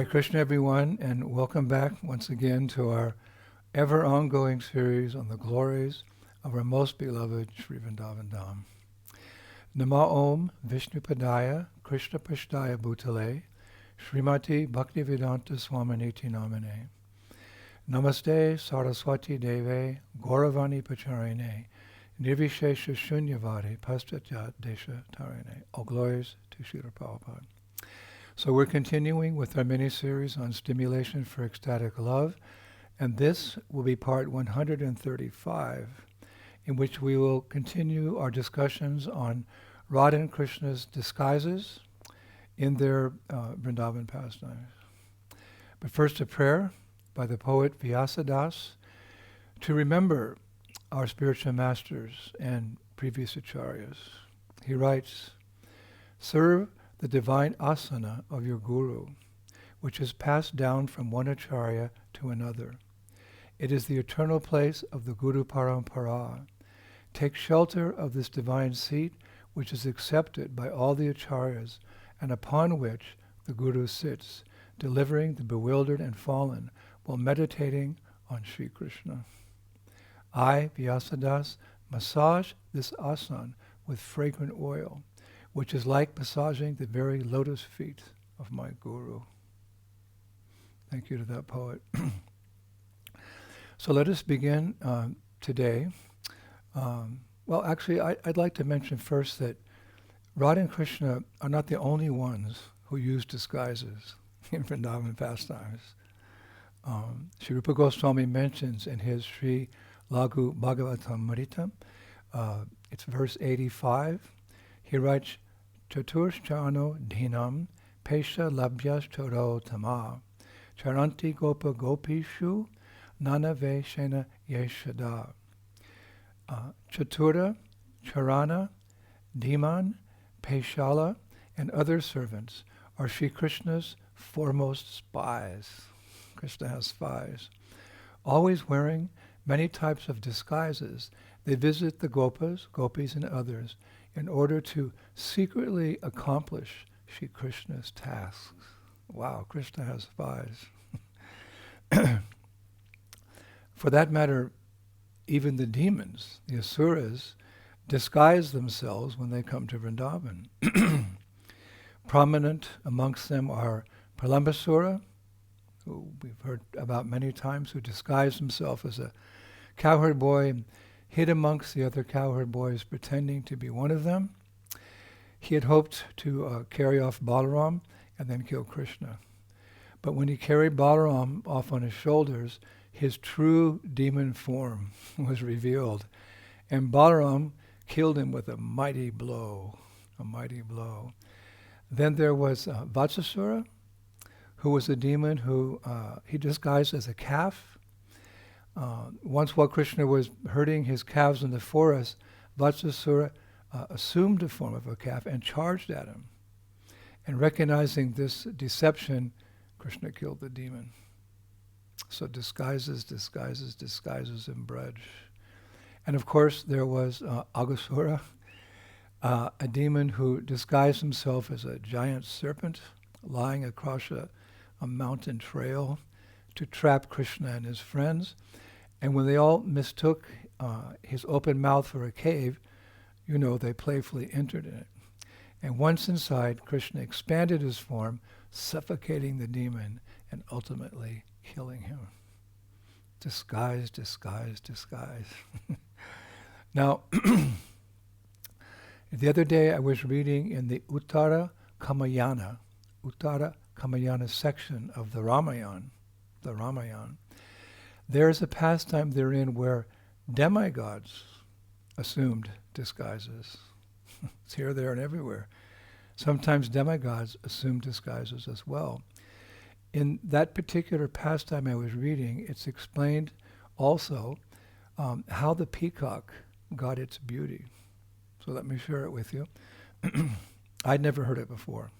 Hare Krishna, everyone, and welcome back once again to our ever-ongoing series on the glories of our most beloved Sri Vrindavan Dham. Nama Om Vishnu Padaya Krishna Pashtaya Bhutale Srimati Bhaktivedanta Swaminiti Namane Namaste Saraswati Deve Gauravani Pacharine Nirvishesha Shunyavadi Pastatya Desha Tarine. All glories to Srila Prabhupada. So we're continuing with our mini-series on stimulation for ecstatic love, and this will be part 135, in which we will continue our discussions on Radha and Krishna's disguises in their Vrindavan pastimes. But first a prayer by the poet Vyasadas to remember our spiritual masters and previous acharyas. He writes, "Serve the divine asana of your guru, which is passed down from one acharya to another. It is the eternal place of the Guru Parampara. Take shelter of this divine seat, which is accepted by all the acharyas, and upon which the Guru sits, delivering the bewildered and fallen while meditating on Sri Krishna. I, Vyasadas, massage this asana with fragrant oil, which is like massaging the very lotus feet of my Guru." Thank you to that poet. So let us begin today. Well, actually, I'd like to mention first that Radha and Krishna are not the only ones who use disguises in Vrindavan pastimes. Sri Rupa Goswami mentions in his Sri Laghu Bhagavatamrita, it's verse 85, he writes, "Chaturshchano dhinam pesha labhyas charo tama charanti gopa gopishu nanave shena yeshada." Chatura, Charana, Dhiman, Peshala, and other servants are Sri Krishna's foremost spies. Krishna has spies. Always wearing many types of disguises, they visit the gopas, gopis, and others in order to secretly accomplish Sri Krishna's tasks. Wow, Krishna has spies. For that matter, even the demons, the asuras, disguise themselves when they come to Vrindavan. Prominent amongst them are Pralambasura, who we've heard about many times, who disguised himself as a cowherd boy and hid amongst the other cowherd boys, pretending to be one of them. He had hoped to carry off Balaram and then kill Krishna. But when he carried Balaram off on his shoulders, his true demon form was revealed. And Balaram killed him with a mighty blow, a mighty blow. Then there was Vatsasura, who was a demon who he disguised as a calf. Once while Krishna was herding his calves in the forest, Vatsasura assumed the form of a calf and charged at him. And recognizing this deception, Krishna killed the demon. So disguises, disguises, disguises in Braj. And of course there was Aghasura, a demon who disguised himself as a giant serpent lying across a mountain trail to trap Krishna and his friends. And when they all mistook his open mouth for a cave, they playfully entered in it. And once inside, Krishna expanded his form, suffocating the demon and ultimately killing him. Disguise, disguise, disguise. Now, the other day I was reading in the Uttara Kamayana section of the Ramayana. There's a pastime therein where demigods assumed disguises. It's here, there, and everywhere. Sometimes demigods assume disguises as well. In that particular pastime I was reading, it's explained also how the peacock got its beauty. So let me share it with you. I'd never heard it before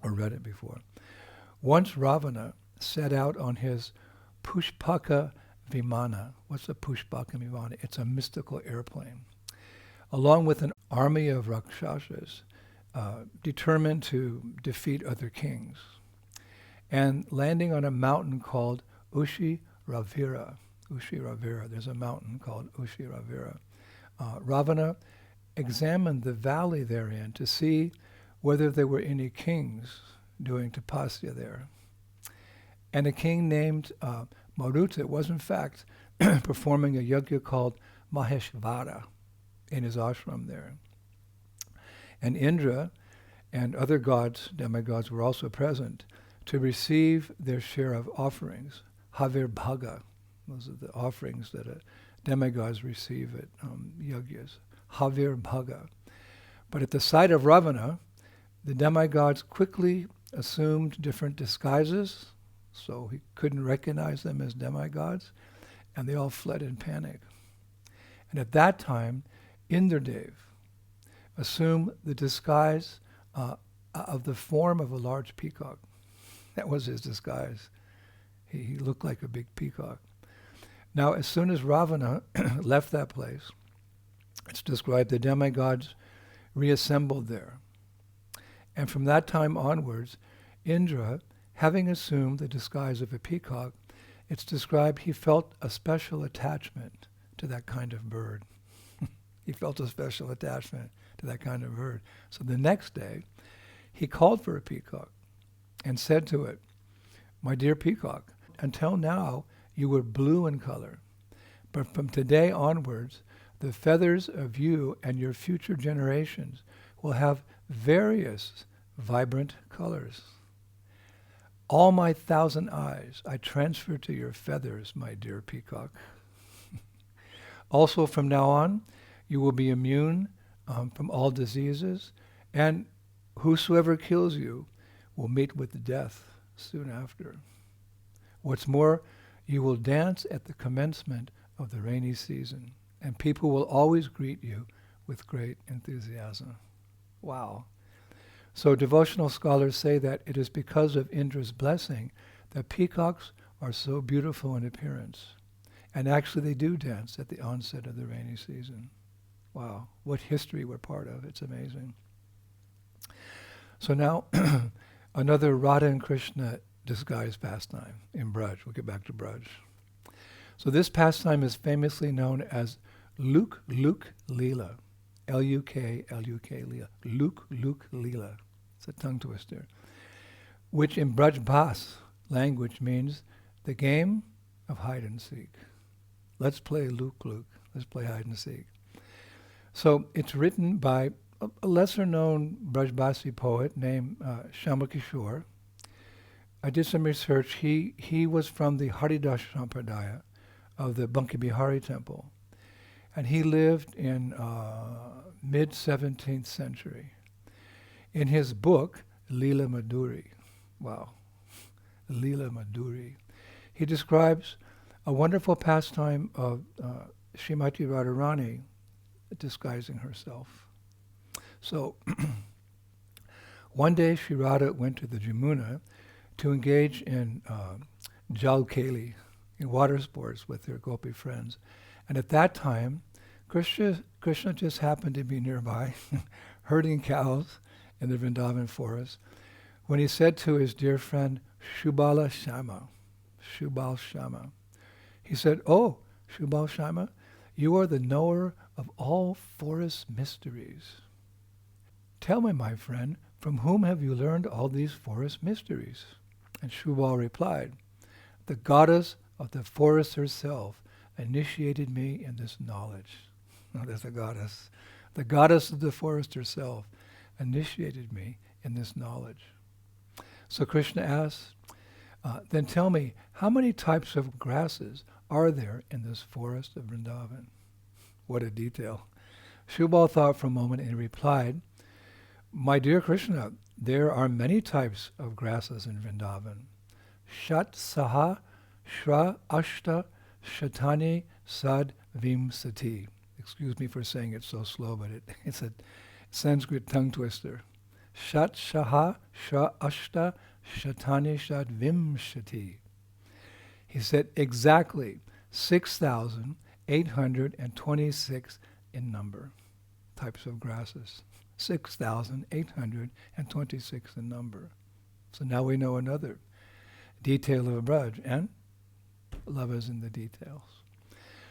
or read it before. Once Ravana set out on his Pushpaka Vimana. What's a Pushpaka Vimana? It's a mystical airplane. Along with an army of Rakshasas, determined to defeat other kings. and landing on a mountain called Ushi Ravira. There's a mountain called Ushi Ravira. Ravana examined the valley therein to see whether there were any kings doing tapasya there. And a king named Maruta was in fact performing a yajna called Maheshvara in his ashram there. And Indra and other gods, demigods, were also present to receive their share of offerings, Havir Bhaga. Those are the offerings that demigods receive at yajnas, Havir Bhaga. But at the sight of Ravana, the demigods quickly assumed different disguises, so he couldn't recognize them as demigods, and they all fled in panic. And at that time, Indradev assumed the disguise of the form of a large peacock. That was his disguise. He looked like a big peacock. Now, as soon as Ravana left that place, it's described the demigods reassembled there. And from that time onwards, Indra, having assumed the disguise of a peacock, it's described he felt a special attachment to that kind of bird. He felt a special attachment to that kind of bird. So the next day, he called for a peacock and said to it, "My dear peacock, until now you were blue in color, but from today onwards, the feathers of you and your future generations will have various vibrant colors. All my 1,000 eyes I transfer to your feathers, my dear peacock. Also from now on, you will be immune from all diseases, and whosoever kills you will meet with death soon after. What's more, you will dance at the commencement of the rainy season, and people will always greet you with great enthusiasm." Wow. So devotional scholars say that it is because of Indra's blessing that peacocks are so beautiful in appearance. And actually they do dance at the onset of the rainy season. Wow, what history we're part of. It's amazing. So now, another Radha and Krishna disguised pastime in Braj. We'll get back to Braj. So this pastime is famously known as Luk Leela. L-U-K Leela. Luk Leela. It's a tongue twister. Which in Braj Bhas language means the game of hide and seek. Let's play Luk. Let's play hide and seek. So it's written by a lesser-known Brajbasi poet named Shyamakishore. I did some research. He was from the Haridas Sampradaya of the Banki Bihari temple. And he lived in mid-17th century. In his book, Leela Madhuri, wow, Leela Madhuri, he describes a wonderful pastime of Srimati Radharani disguising herself. So one day Sri Radha went to the Jamuna to engage in Jal Keli, in water sports with her gopi friends. And at that time, Krishna just happened to be nearby, herding cows in the Vrindavan forest, when he said to his dear friend Shubal Shama, he said, "Oh, Shubal Shama, you are the knower of all forest mysteries. Tell me, my friend, from whom have you learned all these forest mysteries?" And Shubal replied, "The goddess of the forest herself initiated me in this knowledge." Oh, there's a goddess. The goddess of the forest herself initiated me in this knowledge. So Krishna asks, then tell me, how many types of grasses are there in this forest of Vrindavan? What a detail. Shubal thought for a moment and replied, "My dear Krishna, there are many types of grasses in Vrindavan. Shat Saha Shra Ashta Shatani Sad Vimsati. Excuse me for saying it so slow, but it's a Sanskrit tongue twister. Shat Shaha Shra Ashta Shatani Shad Vimshati. He said exactly 6,826 in number types of grasses. 6,826 in number. So now we know another. detail of Braj, and love is in the details.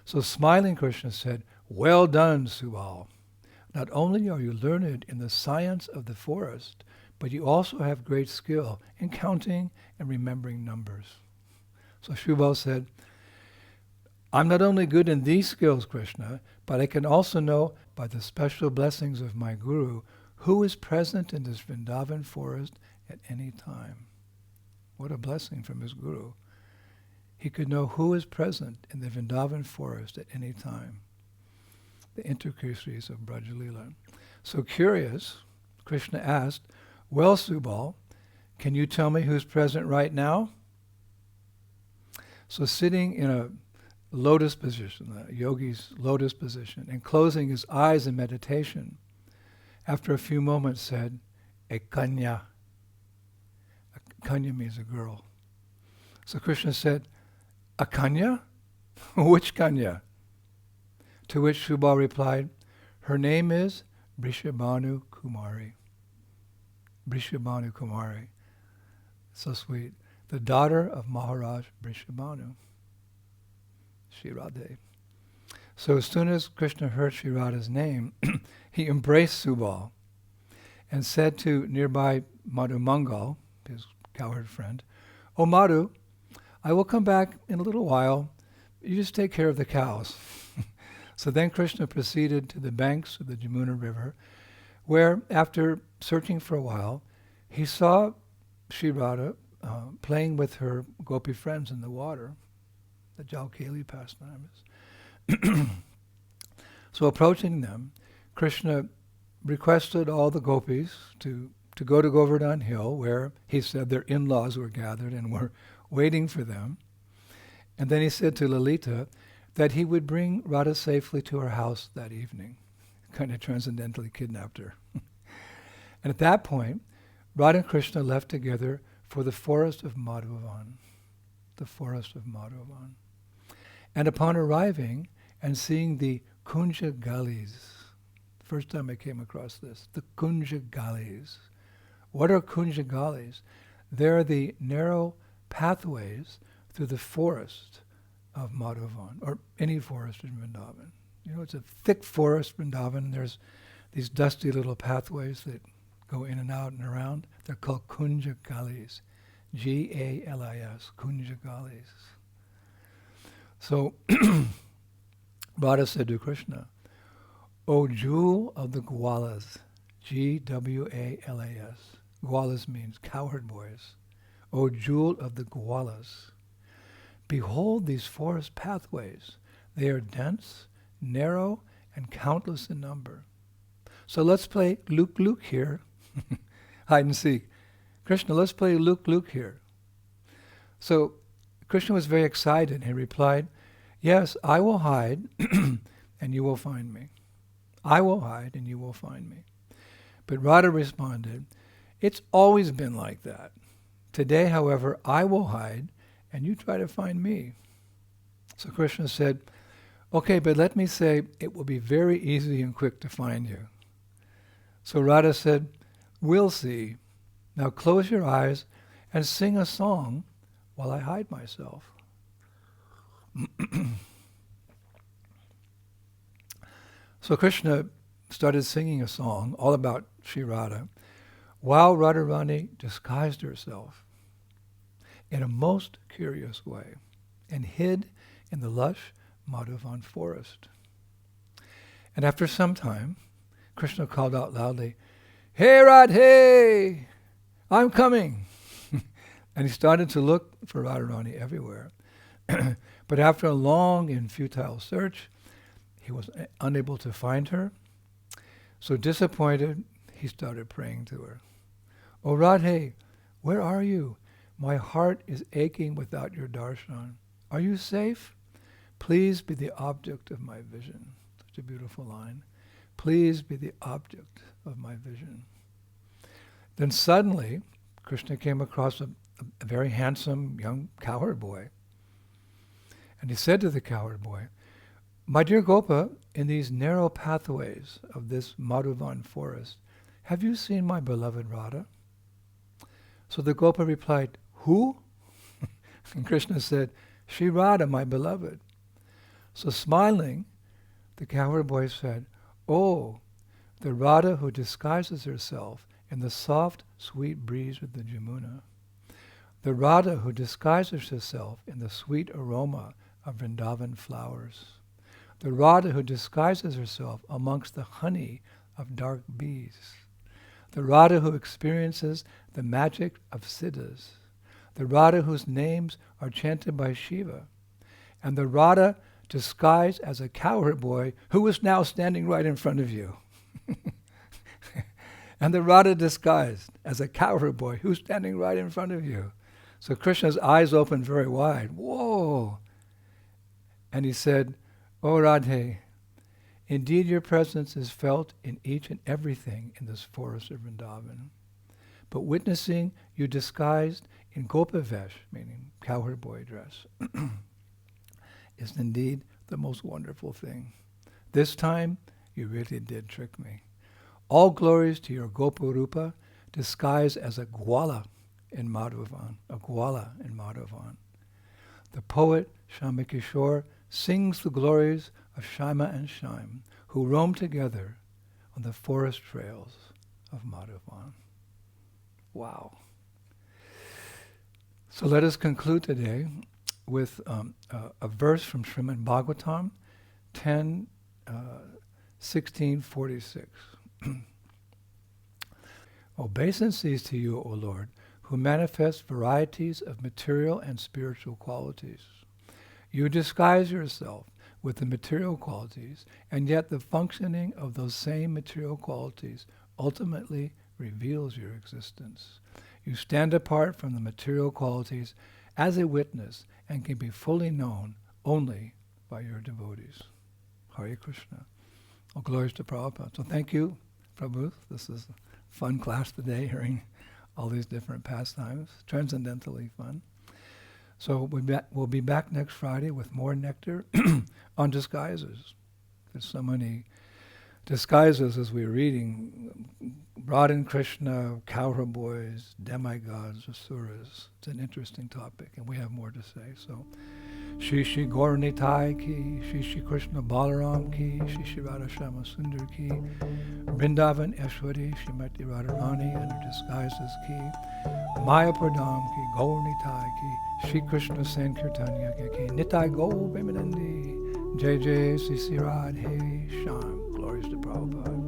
So smiling Krishna said, "Well done, Subal. Not only are you learned in the science of the forest, but you also have great skill in counting and remembering numbers." So Subal said, "I'm not only good in these skills, Krishna, but I can also know by the special blessings of my Guru who is present in this Vrindavan forest at any time." What a blessing from his Guru. He could know who is present in the Vrindavan forest at any time. The intricacies of Braj Leela. So curious, Krishna asked, "Well, Subal, can you tell me who's present right now?" So sitting in a lotus position, a yogi's lotus position, and closing his eyes in meditation, after a few moments said, "A kanya." A kanya means a girl. So Krishna said, "A kanya? Which kanya?" To which Subal replied, "Her name is Brishabhanu Kumari." Brishabhanu Kumari. So sweet. The daughter of Maharaj Brishabhanu. Shri Radhe. So as soon as Krishna heard Shri Radha's name, he embraced Subal and said to nearby Madhu Mangal, his cowherd friend, "Oh Madhu, I will come back in a little while. You just take care of the cows." So then Krishna proceeded to the banks of the Jamuna River, where, after searching for a while, he saw Shri Radha playing with her gopi friends in the water, the Jalkeli pastimes. So approaching them, Krishna requested all the gopis to go to Govardhan Hill, where he said their in-laws were gathered and were waiting for them. And then he said to Lalita that he would bring Radha safely to her house that evening. Kind of transcendentally kidnapped her. And at that point, Radha and Krishna left together for the forest of Madhuvan. The forest of Madhuvan. And upon arriving and seeing the Kunja Galis, first time I came across this, the Kunja Galis. What are Kunja Galis? They're the narrow pathways through the forest of Madhuvan, or any forest in Vrindavan. You know, it's a thick forest, Vrindavan. There's these dusty little pathways that go in and out and around. They're called Kunja Galis. Galis, Kunja Galis. So Radha said to Krishna, "O jewel of the Gwalas," Gwalas. Gwalas means cowherd boys. "O jewel of the Gwalas, behold these forest pathways. They are dense, narrow, and countless in number. So let's play Luke here." Hide and seek. "Krishna, let's play Luke here." So Krishna was very excited. He replied, "Yes, I will hide and you will find me. I will hide and you will find me." But Radha responded, "It's always been like that. Today, however, I will hide and you try to find me." So Krishna said, "Okay, but let me say it will be very easy and quick to find you." So Radha said, "We'll see. Now close your eyes and sing a song while I hide myself." So Krishna started singing a song all about Shri Radha, while Radharani disguised herself in a most curious way and hid in the lush Madhuvan forest. And after some time, Krishna called out loudly, "Hey Radhe, I'm coming." And he started to look for Radharani everywhere. But after a long and futile search, he was unable to find her. So disappointed, he started praying to her. "O Radhe, where are you? My heart is aching without your darshan. Are you safe? Please be the object of my vision." Such a beautiful line. "Please be the object of my vision." Then suddenly, Krishna came across a very handsome young cowherd boy. And he said to the cowherd boy, "My dear Gopa, in these narrow pathways of this Madhuvan forest, have you seen my beloved Radha?" So the Gopa replied, "Who?" And Krishna said, Shri Radha, my beloved. So smiling, the cowherd boy said, oh, the Radha who disguises herself in the soft, sweet breeze of the Jamuna. The Radha who disguises herself in the sweet aroma of Vrindavan flowers. The Radha who disguises herself amongst the honey of dark bees. The Radha who experiences the magic of siddhas. The Radha whose names are chanted by Shiva. And the Radha disguised as a cowherd boy who is now standing right in front of you. And the Radha disguised as a cowherd boy who's standing right in front of you. So Krishna's eyes opened very wide. Whoa! And he said, O Radhe, indeed your presence is felt in each and everything in this forest of Vrindavan. But witnessing you disguised in gopavesh, meaning cowherd boy dress, is indeed the most wonderful thing. This time, you really did trick me. All glories to your Goparupa, disguised as a Gwala in Madhavan, a Gwala in Madhavan. The poet Shyama sings the glories of Shyama and Shyam, who roam together on the forest trails of Madhavan. Wow. So let us conclude today with a verse from Srimad Bhagavatam 10:1646. Obeisances to you, O Lord, who manifest varieties of material and spiritual qualities. You disguise yourself with the material qualities, and yet the functioning of those same material qualities ultimately reveals your existence. You stand apart from the material qualities as a witness and can be fully known only by your devotees. Hare Krishna. All glories to Prabhupada. So thank you, Prabhu. This is a fun class today, hearing all these different pastimes, transcendentally fun. So we'll be back next Friday with more nectar on disguises. There's so many disguises as we're reading. Radha and Krishna, cowherd boys, demigods, asuras. It's an interesting topic, and we have more to say. So, Shri Shri Gaur Nitai ki, Shri Shri Krishna Balaram ki, Shri Shri Radha Shama Sundar ki, Vrindavan Eshwari, Shrimati Radharani and her disguises ki, Maya Pradam ki, Gaur Nitai ki, Shri Krishna Sankirtanya ki, Nitai Gaur Premanandi, Jai Jai Sri Sri Radhe Sham. Glories to Prabhupada.